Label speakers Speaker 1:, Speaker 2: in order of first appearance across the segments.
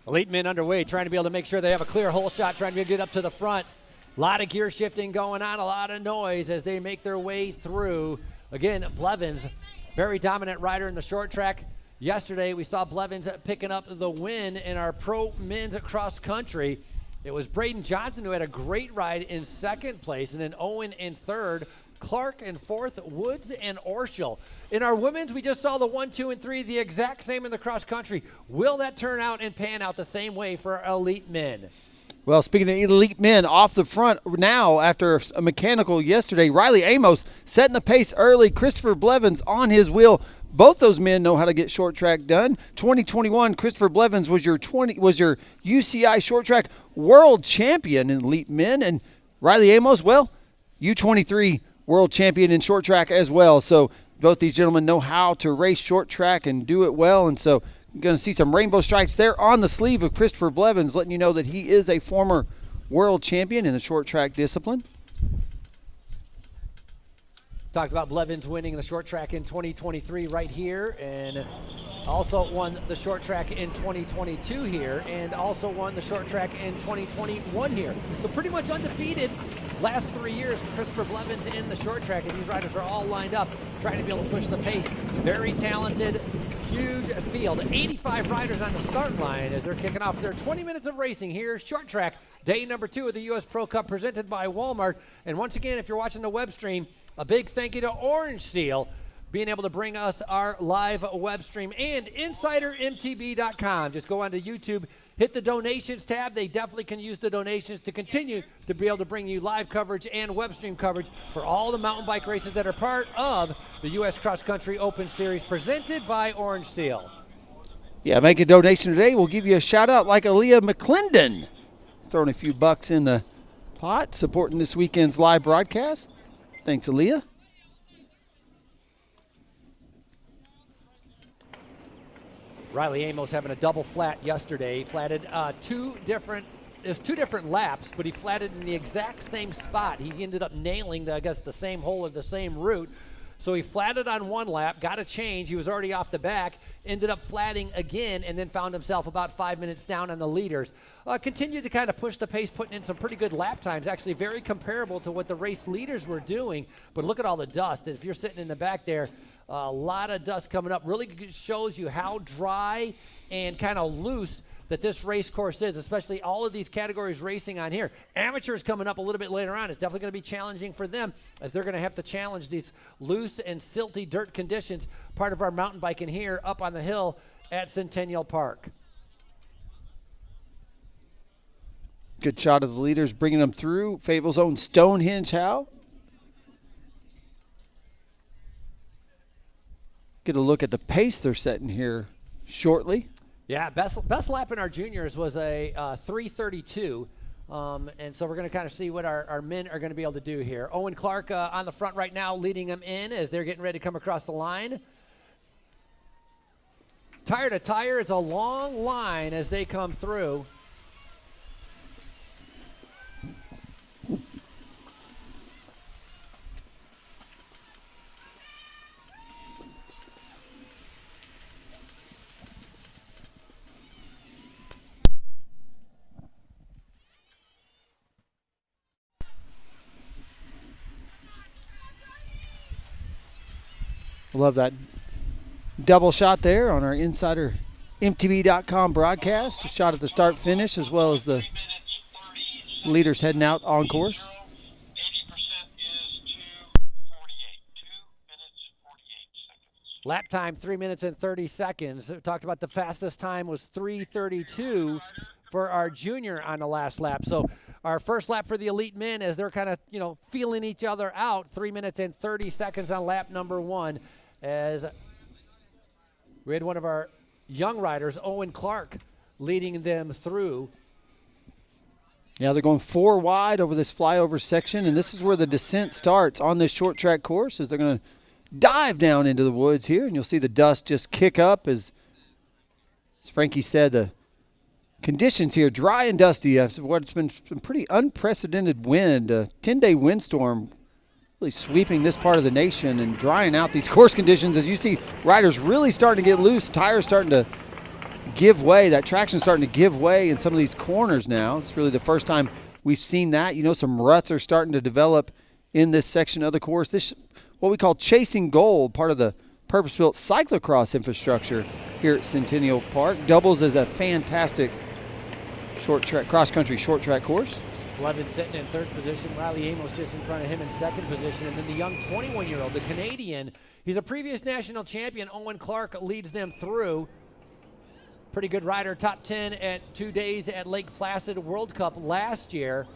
Speaker 1: Elite men underway, trying to be able to make sure they have a clear hole shot, trying to get up to the front. A lot of gear shifting going on, a lot of noise as they make their way through. Again, Blevins, very dominant rider in the short track. Yesterday, we saw Blevins picking up the win in our pro men's cross country. It was Braden Johnson who had a great ride in second place, and then Owen in third, Clark in fourth, Woods and Orschel. In our women's, we just saw the 1, 2, and 3, the exact same in the cross country. Will that turn out and pan out the same way for our elite men?
Speaker 2: Well, speaking of elite men, off the front now after a mechanical yesterday, Riley Amos setting the pace early. Christopher Blevins on his wheel. Both those men know how to get short track done. 2021, Christopher Blevins was your UCI short track world champion in elite men, and Riley Amos, well, U23 world champion in short track as well. So both these gentlemen know how to race short track and do it well, and so you're going to see some rainbow stripes there on the sleeve of Christopher Blevins, letting you know that he is a former world champion in the short track discipline.
Speaker 1: Talked about Blevins winning the short track in 2023 right here, and also won the short track in 2022 here, and also won the short track in 2021 here. So pretty much undefeated last 3 years for Christopher Blevins in the short track, and these riders are all lined up trying to be able to push the pace. Very talented, huge field. 85 riders on the start line as they're kicking off their 20 minutes of racing here. Short track, day number 2 of the U.S. Pro Cup presented by Walmart. And once again, if you're watching the web stream, a big thank you to Orange Seal being able to bring us our live web stream, and InsiderMTB.com. Just go onto YouTube, hit the donations tab. They definitely can use the donations to continue to be able to bring you live coverage and web stream coverage for all the mountain bike races that are part of the U.S. Cross Country Open Series presented by Orange Seal.
Speaker 2: Yeah, make a donation today. We'll give you a shout out like Aaliyah McClendon, throwing a few bucks in the pot, supporting this weekend's live broadcast. Thanks, Aaliyah.
Speaker 1: Riley Amos having a double flat yesterday. He flatted two different laps, but he flatted in the exact same spot. He ended up nailing, the same hole or the same route. So he flatted on one lap, got a change. He was already off the back, ended up flatting again, and then found himself about 5 minutes down on the leaders. Continued to kind of push the pace, putting in some pretty good lap times, actually very comparable to what the race leaders were doing. But look at all the dust. If you're sitting in the back there, a lot of dust coming up. Really shows you how dry and kind of loose that this race course is, especially all of these categories racing on here. Amateurs coming up a little bit later on. It's definitely going to be challenging for them as they're going to have to challenge these loose and silty dirt conditions, part of our mountain biking here up on the hill at Centennial Park.
Speaker 2: Good shot of the leaders bringing them through. Fayetteville's own Stonehenge Howe. Get a look at the pace they're setting here shortly.
Speaker 1: Yeah, best lap in our juniors was a 3:32, and so we're going to kind of see what our men are going to be able to do here. Owen Clark on the front right now, leading them in as they're getting ready to come across the line. Tire to tire, it's a long line as they come through.
Speaker 2: Love that double shot there on our InsiderMTB.com broadcast. A shot at the start finish as well as the leaders heading out on course.
Speaker 3: 80% is 2:48. 2 minutes 48 seconds.
Speaker 1: Lap time 3 minutes and 30 seconds. We talked about the fastest time was 3:32 for our junior on the last lap. So our first lap for the elite men as they're kind of, feeling each other out. 3 minutes and 30 seconds on lap number 1 as we had one of our young riders, Owen Clark, leading them through.
Speaker 2: Yeah, they're going 4 wide over this flyover section, and this is where the descent starts on this short track course as they're going to dive down into the woods here, and you'll see the dust just kick up as Frankie said, the conditions here, dry and dusty after what's been some pretty unprecedented wind, a 10-day windstorm really sweeping this part of the nation and drying out these course conditions as you see riders really starting to get loose, tires starting to give way. That traction's starting to give way in some of these corners now. It's really the first time we've seen that. You know, some ruts are starting to develop in this section of the course. This, what we call chasing gold, part of the purpose-built cyclocross infrastructure here at Centennial Park, doubles as a fantastic short track, cross-country short track course.
Speaker 1: Blevins sitting in third position. Riley Amos just in front of him in second position. And then the young 21-year-old, the Canadian, he's a previous national champion. Owen Clark leads them through. Pretty good rider, top 10 at 2 days at Lake Placid World Cup last year.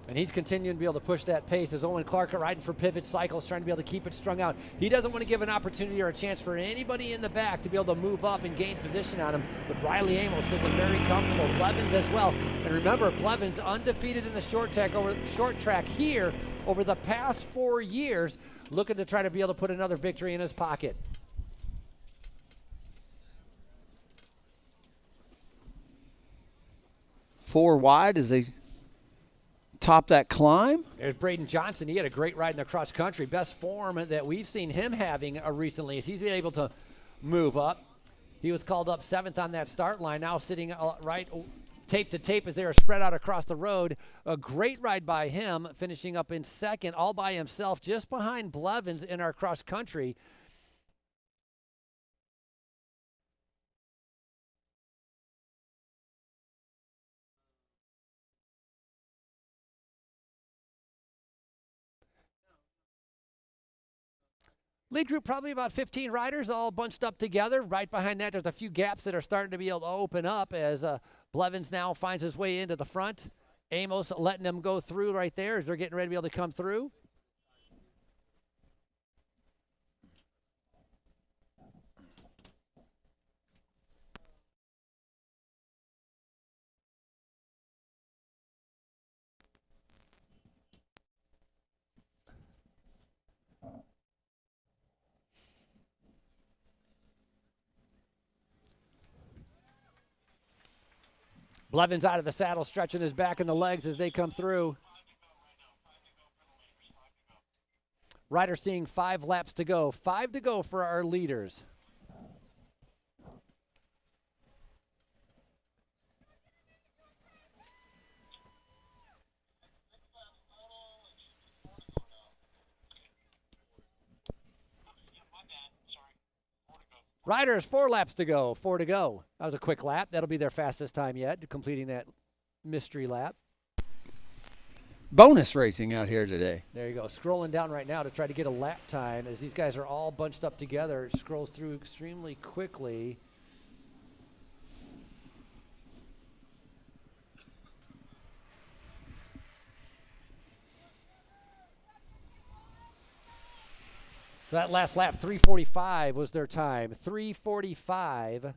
Speaker 1: And he's continuing to be able to push that pace as Owen Clark riding for Pivot Cycles, trying to be able to keep it strung out. He doesn't want to give an opportunity or a chance for anybody in the back to be able to move up and gain position on him. But Riley Amos looking very comfortable. Blevins as well. And remember, Blevins undefeated in the short track here over the past 4 years, looking to try to be able to put another victory in his pocket.
Speaker 2: Four wide as they top that climb.
Speaker 1: There's Braden Johnson. He had a great ride in the cross country. Best form that we've seen him having recently is he's been able to move up. He was called up 7th on that start line, now sitting right tape to tape as they are spread out across the road. A great ride by him, finishing up in second all by himself, just behind Blevins in our cross country. Lead group, probably about 15 riders all bunched up together. Right behind that, there's a few gaps that are starting to be able to open up as Blevins now finds his way into the front. Amos letting them go through right there as they're getting ready to be able to come through. Blevins out of the saddle, stretching his back and the legs as they come through. Rider seeing 5 laps to go. 5 to go for our leaders. Riders, 4 laps to go. 4 to go. That was a quick lap. That'll be their fastest time yet, completing that mystery lap.
Speaker 2: Bonus racing out here today.
Speaker 1: There you go. Scrolling down right now to try to get a lap time as these guys are all bunched up together. It scrolls through extremely quickly. So that last lap, 3:45 was their time. 3:45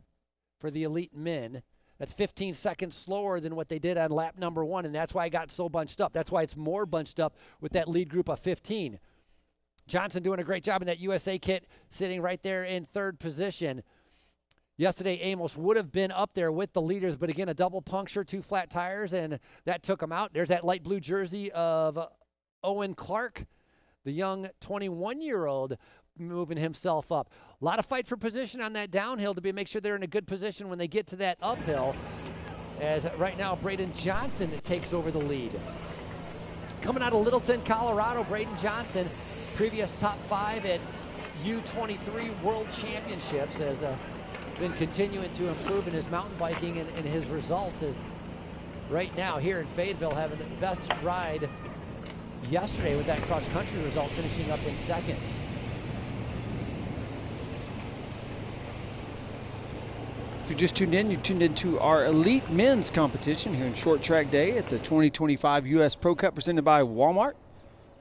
Speaker 1: for the elite men. That's 15 seconds slower than what they did on lap number 1, and that's why I got so bunched up. That's why it's more bunched up with that lead group of 15. Johnson doing a great job in that USA kit, sitting right there in third position. Yesterday, Amos would have been up there with the leaders, but again, a double puncture, 2 flat tires, and that took him out. There's that light blue jersey of Owen Clark, the young 21-year-old, moving himself up. A lot of fight for position on that downhill to make sure they're in a good position when they get to that uphill. As right now, Braden Johnson takes over the lead. Coming out of Littleton, Colorado, Braden Johnson, previous top 5 at U23 World Championships, has been continuing to improve in his mountain biking and his results. Is right now here in Fayetteville having the best ride yesterday with that cross-country result, finishing up in second.
Speaker 2: If you just tuned in, you tuned into our elite men's competition here in Short Track Day at the 2025 U.S. Pro Cup presented by Walmart.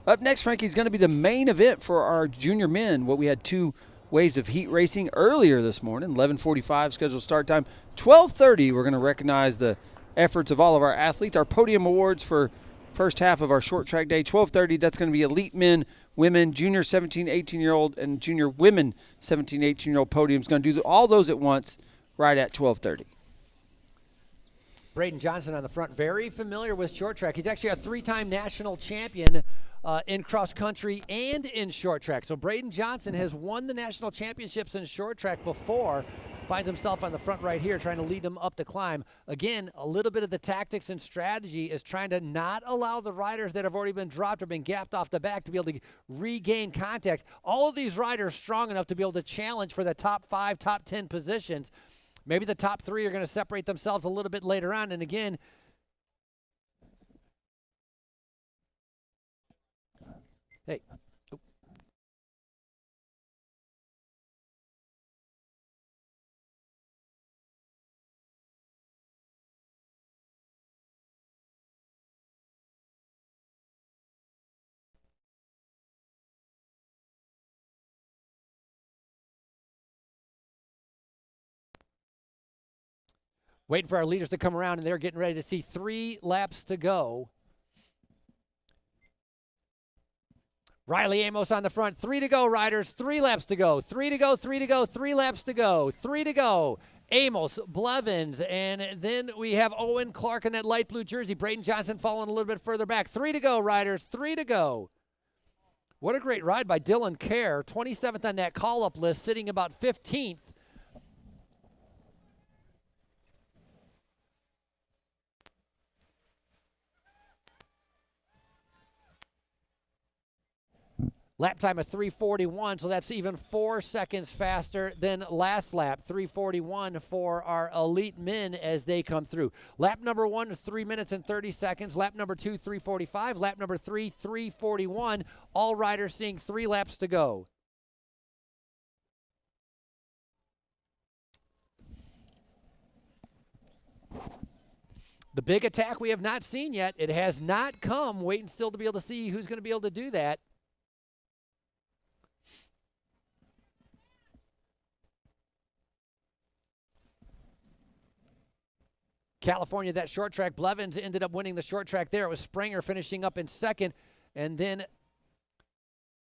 Speaker 2: Up next, Frankie, is going to be the main event for our junior men. What we had 2 waves of heat racing earlier this morning, 11:45 scheduled start time. 12:30, we're going to recognize the efforts of all of our athletes. Our podium awards for first half of our Short Track Day, 12:30, that's going to be elite men, women, junior 17, 18-year-old, and junior women 17, 18-year-old podiums. Going to do all those at once right at 12:30.
Speaker 1: Braden Johnson on the front, very familiar with short track. He's actually a 3-time national champion in cross country and in short track. So Braden Johnson has won the national championships in short track before. finds himself on the front right here trying to lead them up the climb. Again, a little bit of the tactics and strategy is trying to not allow the riders that have already been dropped or been gapped off the back to be able to regain contact. All of these riders strong enough to be able to challenge for the top 5, top 10 positions. Maybe the top 3 are going to separate themselves a little bit later on. And again, hey. Waiting for our leaders to come around, and they're getting ready to see 3 laps to go. Riley Amos on the front. 3 to go, riders. 3 laps to go. 3 to go, 3 to go, 3 laps to go. 3 to go. Amos, Blevins, and then we have Owen Clark in that light blue jersey. Braden Johnson following a little bit further back. 3 to go, riders. 3 to go. What a great ride by Dylan Kerr. 27th on that call-up list, sitting about 15th. Lap time of 3:41, so that's even 4 seconds faster than last lap. 3:41 for our elite men as they come through. Lap number 1 is 3 minutes and 30 seconds. Lap number 2, 3:45. Lap number 3, 3:41. All riders seeing 3 laps to go. The big attack we have not seen yet. It has not come. Waiting still to be able to see who's going to be able to do that. California, that short track. Blevins ended up winning the short track there. It was Springer finishing up in second. And then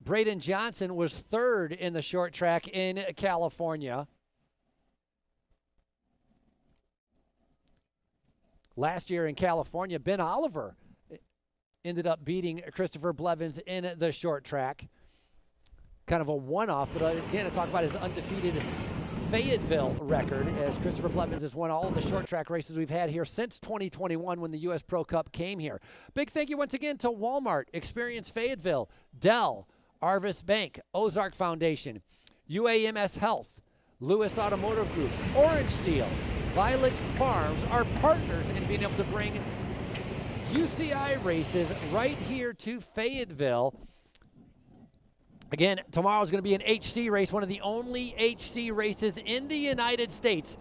Speaker 1: Braden Johnson was third in the short track in California. Last year in California, Ben Oliver ended up beating Christopher Blevins in the short track. Kind of a one-off, but again, I talk about his undefeated Fayetteville record, as Christopher Blevins has won all of the short track races we've had here since 2021 when the U.S. Pro Cup came here. Big thank you once again to Walmart, Experience Fayetteville, Dell, Arvis Bank, Ozark Foundation, UAMS Health, Lewis Automotive Group, Orange Steel, Violet Farms, our partners in being able to bring UCI races right here to Fayetteville. Again, tomorrow's going to be an HC race, one of the only HC races in the United States.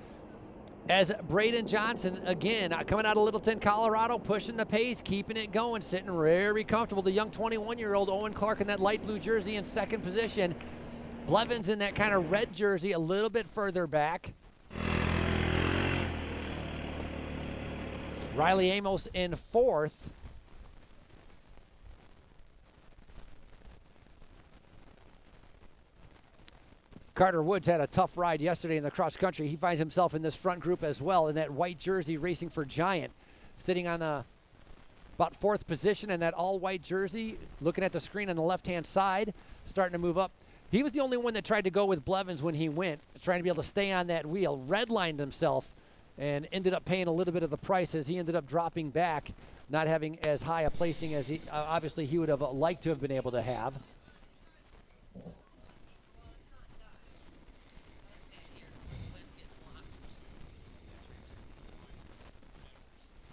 Speaker 1: As Braden Johnson, again, coming out of Littleton, Colorado, pushing the pace, keeping it going, sitting very comfortable. The young 21-year-old Owen Clark in that light blue jersey in second position. Blevins in that kind of red jersey a little bit further back. Riley Amos in fourth. Carter Woods had a tough ride yesterday in the cross country. He finds himself in this front group as well in that white jersey racing for Giant, sitting on about fourth position in that all white jersey, looking at the screen on the left-hand side, starting to move up. He was the only one that tried to go with Blevins when he went, trying to be able to stay on that wheel, redlined himself, and ended up paying a little bit of the price as he ended up dropping back, not having as high a placing as he obviously he would have liked to have been able to have.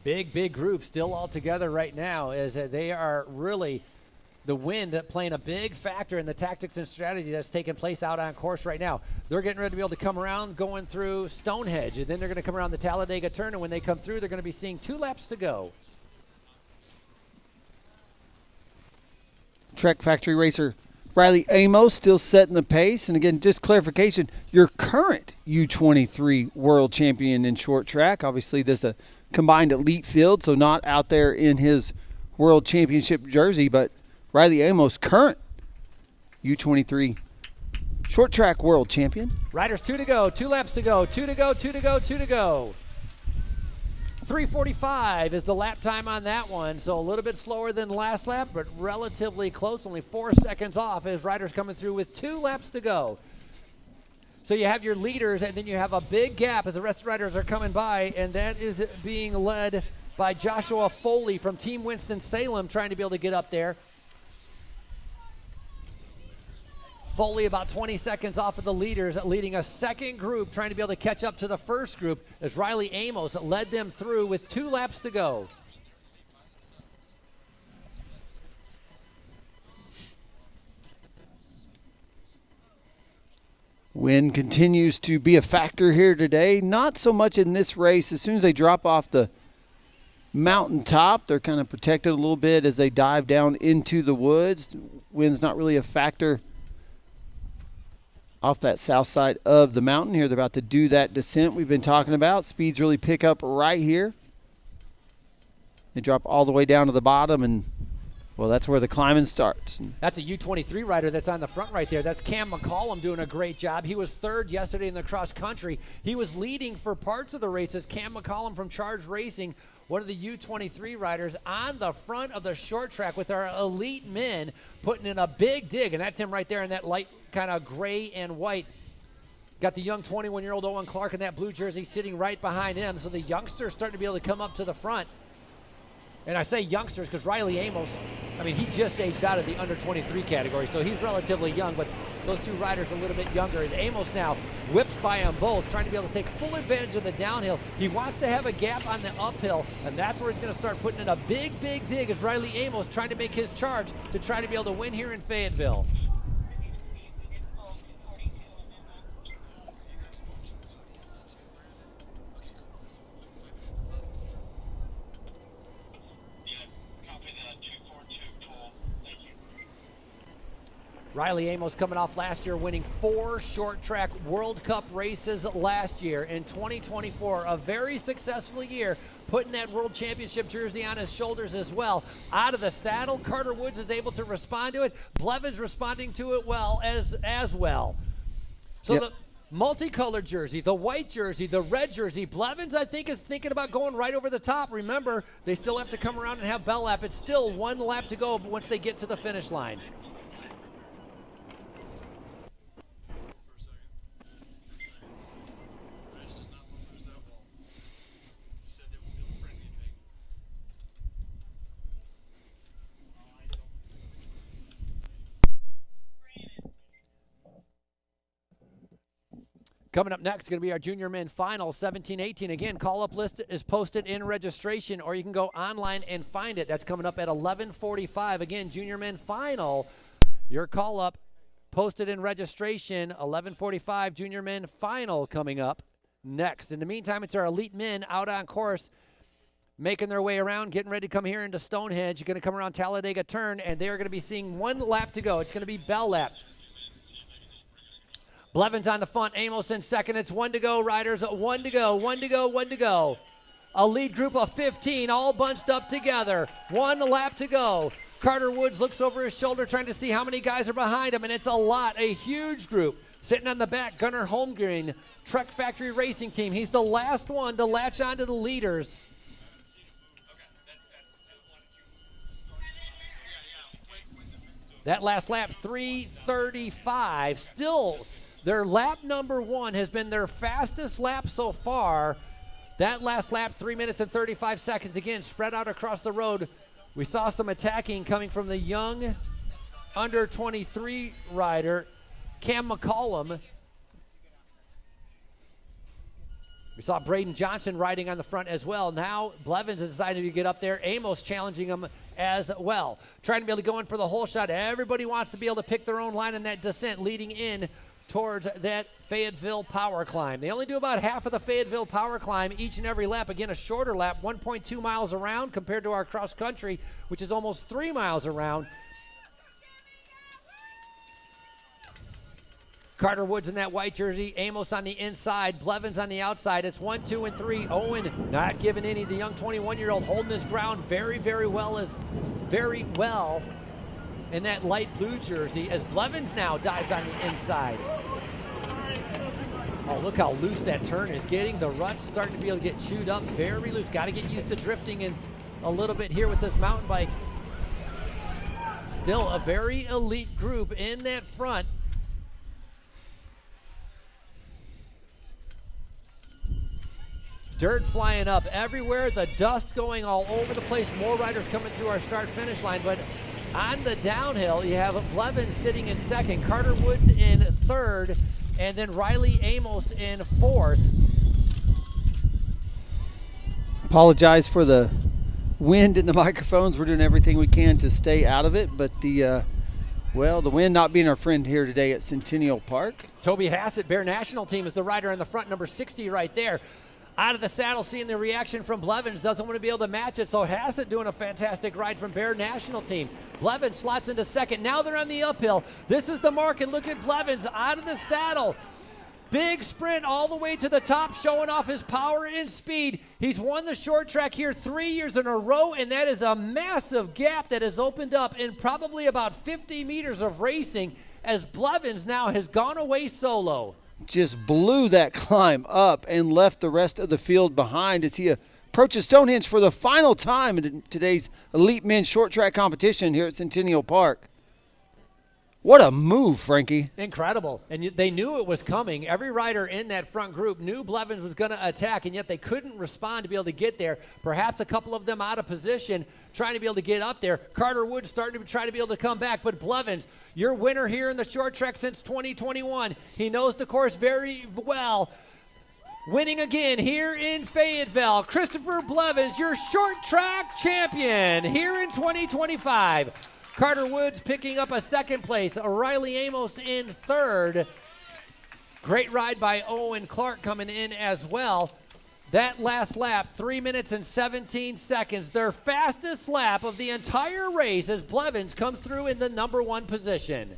Speaker 1: Big group still all together right now, as they are really the wind playing a big factor in the tactics and strategy that's taking place out on course right now. They're getting ready to be able to come around going through Stonehenge, and then they're going to come around the Talladega turn, and when they come through, they're going to be seeing 2 laps to go.
Speaker 2: Trek Factory racer Riley Amos still setting the pace. And again, just clarification, your current U23 world champion in short track. Obviously, this is a combined elite field, so not out there in his world championship jersey, but Riley Amos, current U23 short track world champion.
Speaker 1: Riders 2 to go, 2 laps to go, 2 to go, 2 to go, 2 to go. 3:45 is the lap time on that one, so a little bit slower than last lap, but relatively close, only 4 seconds off as riders coming through with 2 laps to go. So you have your leaders, and then you have a big gap as the rest of the riders are coming by, and that is being led by Joshua Foley from Team Winston-Salem, trying to be able to get up there. Foley about 20 seconds off of the leaders, leading a second group, trying to be able to catch up to the first group as Riley Amos led them through with 2 laps to go.
Speaker 2: Wind continues to be a factor here today. Not so much in this race. As soon as they drop off the mountaintop, they're kind of protected a little bit as they dive down into the woods. Wind's not really a factor off that south side of the mountain here. They're about to do that descent we've been talking about. Speeds really pick up right here. They drop all the way down to the bottom, and well, that's where the climbing starts.
Speaker 1: That's a U23 rider that's on the front right there. That's Cam McCollum doing a great job. He was third yesterday in the cross country. He was leading for parts of the races. Cam McCollum from Charge Racing, one of the U23 riders, on the front of the short track with our elite men, putting in a big dig, and that's him right there in that light kind of gray and white. Got the young 21-year-old Owen Clark in that blue jersey sitting right behind him. So the youngsters starting to be able to come up to the front. And I say youngsters because Riley Amos, I mean, he just aged out of the under 23 category, so he's relatively young, but those two riders a little bit younger. As Amos now whips by them both, trying to be able to take full advantage of the downhill. He wants to have a gap on the uphill, and that's where he's going to start putting in a big, big dig as Riley Amos trying to make his charge to try to be able to win here in Fayetteville. Riley Amos coming off last year, winning 4 short track World Cup races last year. In 2024, a very successful year, putting that World Championship jersey on his shoulders as well. Out of the saddle, Carter Woods is able to respond to it. Blevins responding to it well as well. So the multicolored jersey, the white jersey, the red jersey, Blevins, I think, is thinking about going right over the top. Remember, they still have to come around and have bell lap. It's still 1 lap to go once they get to the finish line. Coming up next is going to be our junior men final, 17-18. Again, call-up list is posted in registration, or you can go online and find it. That's coming up at 11:45. Again, junior men final, your call-up posted in registration, 11:45, junior men final coming up next. In the meantime, it's our elite men out on course, making their way around, getting ready to come here into Stonehenge. You're going to come around Talladega Turn, and they're going to be seeing 1 lap to go. It's going to be bell lap. Blevins on the front, Amos in second. It's 1 to go, riders. 1 to go, 1 to go, 1 to go. A lead group of 15 all bunched up together. 1 lap to go. Carter Woods looks over his shoulder trying to see how many guys are behind him, and it's a lot, a huge group. Sitting on the back, Gunnar Holmgren, Truck Factory Racing Team. He's the last one to latch onto the leaders. That last lap, 3:35. Still, their lap number 1 has been their fastest lap so far. That last lap, 3 minutes and 35 seconds. Again, spread out across the road. We saw some attacking coming from the young under 23 rider, Cam McCollum. We saw Braden Johnson riding on the front as well. Now Blevins has decided to get up there. Amos challenging him as well. Trying to be able to go in for the whole shot. Everybody wants to be able to pick their own line in that descent leading in towards that Fayetteville power climb. They only do about half of the Fayetteville power climb each and every lap. Again, a shorter lap, 1.2 miles around compared to our cross country, which is almost 3 miles around. Carter Woods in that white jersey, Amos on the inside, Blevins on the outside. It's 1, 2, and 3. Owen not giving any. The young 21-year-old holding his ground very, very well in that light blue jersey as Blevins now dives on the inside. Oh, look how loose that turn is getting. The rut's starting to be able to get chewed up very loose. Got to get used to drifting in a little bit here with this mountain bike. Still a very elite group in that front. Dirt flying up everywhere. The dust going all over the place. More riders coming through our start-finish line. But on the downhill, you have Blevins sitting in second, Carter Woods in third, and then Riley Amos in fourth.
Speaker 2: Apologize for the wind in the microphones. We're doing everything we can to stay out of it, but the wind not being our friend here today at Centennial Park.
Speaker 1: Toby Hassett, Bear National Team, is the rider in the front, number 60 right there. Out of the saddle, seeing the reaction from Blevins, doesn't want to be able to match it, so Hassett doing a fantastic ride from Bear National Team. Blevins slots into second. Now they're on the uphill. This is the mark, and look at Blevins out of the saddle. Big sprint all the way to the top, showing off his power and speed. He's won the short track here 3 years in a row, and that is a massive gap that has opened up in probably about 50 meters of racing as Blevins now has gone away solo.
Speaker 2: Just blew that climb up and left the rest of the field behind as he approaches Stonehenge for the final time in today's Elite Men's short track competition here at Centennial Park. What a move, Frankie.
Speaker 1: Incredible. And they knew it was coming. Every rider in that front group knew Blevins was going to attack, and yet they couldn't respond to be able to get there. Perhaps a couple of them out of position trying to be able to get up there. Carter Wood starting to try to be able to come back, but Blevins, your winner here in the short track since 2021. He knows the course very well. Winning again here in Fayetteville. Christopher Blevins, your short track champion here in 2025. Carter Woods picking up a second place. Riley Amos in third. Great ride by Owen Clark coming in as well. That last lap, 3 minutes and 17 seconds. Their fastest lap of the entire race as Blevins comes through in the number one position.